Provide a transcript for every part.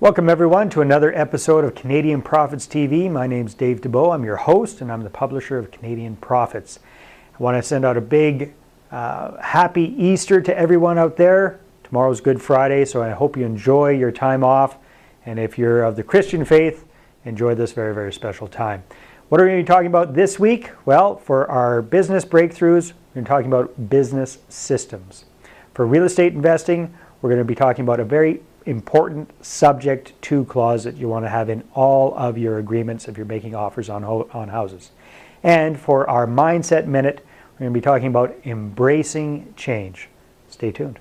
Welcome everyone to another episode of Canadian Profits TV. My name's Dave Dubeau. I'm your host and I'm the publisher of Canadian Profits. I want to send out a big happy Easter to everyone out there. Tomorrow's Good Friday, so I hope you enjoy your time off. And if you're of the Christian faith, enjoy this very, very special time. What are we going to be talking about this week? Well, for our business breakthroughs, we're going to be talking about business systems. For real estate investing, we're going to be talking about a very important subject to clause that you want to have in all of your agreements if you're making offers on houses. And for our Mindset Minute, we're going to be talking about embracing change. Stay tuned.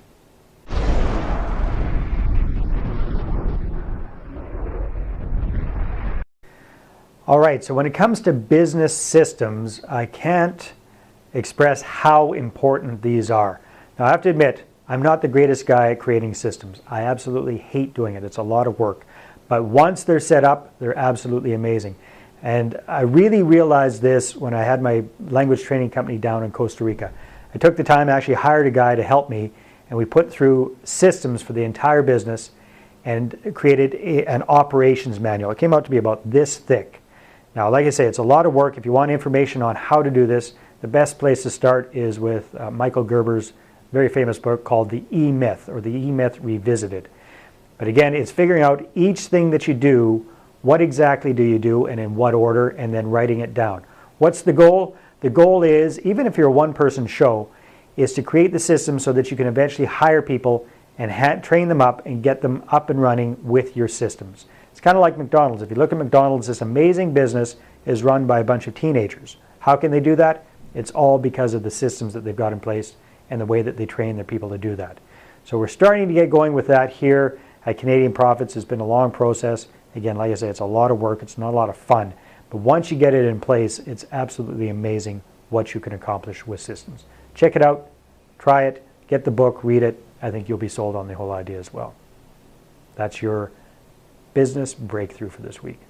All right, so when it comes to business systems, I can't express how important these are. Now, I have to admit, I'm not the greatest guy at creating systems. I absolutely hate doing it. It's a lot of work. But once they're set up, they're absolutely amazing. And I really realized this when I had my language training company down in Costa Rica. I took the time, actually hired a guy to help me, and we put through systems for the entire business and created an operations manual. It came out to be about this thick. Now, like I say, it's a lot of work. If you want information on how to do this, the best place to start is with Michael Gerber's very famous book called The E-Myth, or The E-Myth Revisited. But again, it's figuring out each thing that you do, what exactly do you do and in what order, and then writing it down. What's the goal? The goal is, even if you're a one-person show, is to create the system so that you can eventually hire people and train them up and get them up and running with your systems. It's kind of like McDonald's. If you look at McDonald's, this amazing business is run by a bunch of teenagers. How can they do that? It's all because of the systems that they've got in place and the way that they train their people to do that. So we're starting to get going with that here at Canadian Profits. It's been a long process. Again, like I say, it's a lot of work. It's not a lot of fun. But once you get it in place, it's absolutely amazing what you can accomplish with systems. Check it out. Try it. Get the book. Read it. I think you'll be sold on the whole idea as well. That's your business breakthrough for this week.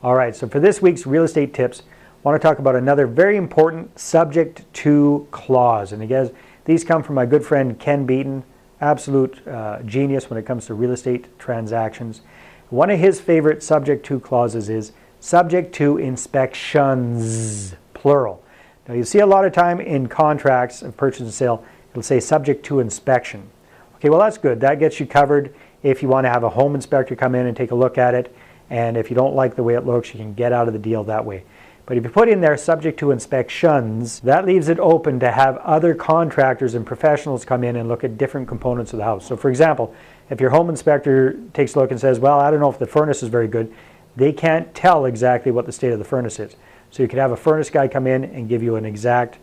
All right, so for this week's real estate tips, I want to talk about another very important subject to clause. And again, these come from my good friend Ken Beaton, absolute genius when it comes to real estate transactions. One of his favorite subject to clauses is subject to inspections, plural. Now you see a lot of time in contracts of purchase and sale, it'll say subject to inspection. Okay, well that's good. That gets you covered if you want to have a home inspector come in and take a look at it. And if you don't like the way it looks, you can get out of the deal that way. But if you put in there subject to inspections, that leaves it open to have other contractors and professionals come in and look at different components of the house. So for example, if your home inspector takes a look and says, well, I don't know if the furnace is very good, they can't tell exactly what the state of the furnace is. So you could have a furnace guy come in and give you an exact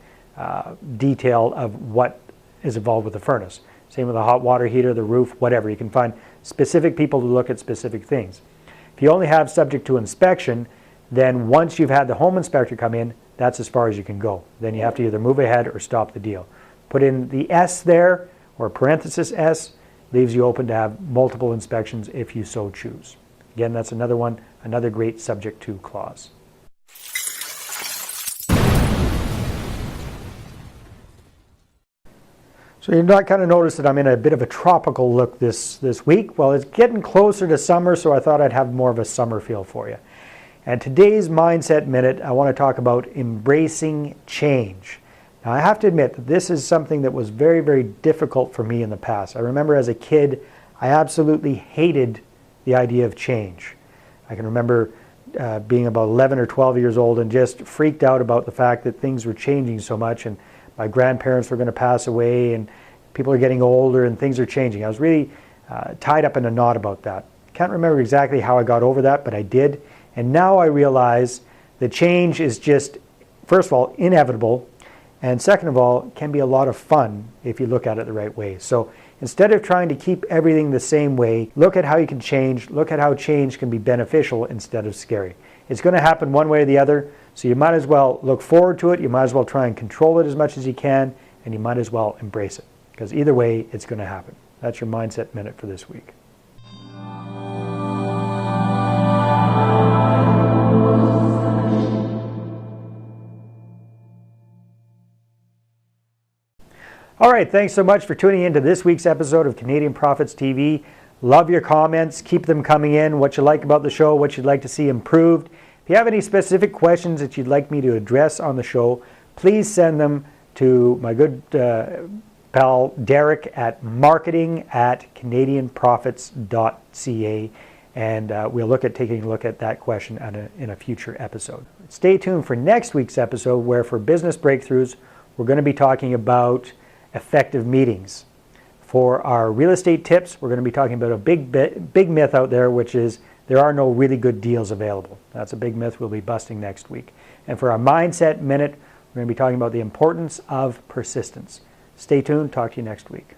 detail of what is involved with the furnace. Same with a hot water heater, the roof, whatever. You can find specific people to look at specific things. If you only have subject to inspection, then once you've had the home inspector come in, that's as far as you can go. Then you have to either move ahead or stop the deal. Put in the S there, or parenthesis S, leaves you open to have multiple inspections if you so choose. Again, that's another one, another great subject to clause. So you might kind of notice that I'm in a bit of a tropical look this week. Well, it's getting closer to summer, so I thought I'd have more of a summer feel for you. And today's Mindset Minute, I want to talk about embracing change. Now, I have to admit that this is something that was very, very difficult for me in the past. I remember as a kid, I absolutely hated the idea of change. I can remember being about 11 or 12 years old and just freaked out about the fact that things were changing so much, and my grandparents were going to pass away and people are getting older and things are changing. I was really tied up in a knot about that. Can't remember exactly how I got over that, but I did. And now I realize that change is just, first of all, inevitable, and second of all, can be a lot of fun if you look at it the right way. So instead of trying to keep everything the same way, look at how you can change, look at how change can be beneficial instead of scary. It's going to happen one way or the other, so you might as well look forward to it, you might as well try and control it as much as you can, and you might as well embrace it, because either way, it's going to happen. That's your Mindset Minute for this week. All right, thanks so much for tuning in to this week's episode of Canadian Profits TV. Love your comments. Keep them coming in. What you like about the show, what you'd like to see improved. If you have any specific questions that you'd like me to address on the show, please send them to my good pal Derek at marketing@canadianprofits.ca, and we'll look at taking a look at that question in a future episode. Stay tuned for next week's episode, where for business breakthroughs, we're going to be talking about effective meetings. For our real estate tips, we're going to be talking about a big myth out there, which is there are no really good deals available. That's a big myth we'll be busting next week. And for our Mindset Minute, we're going to be talking about the importance of persistence. Stay tuned. Talk to you next week.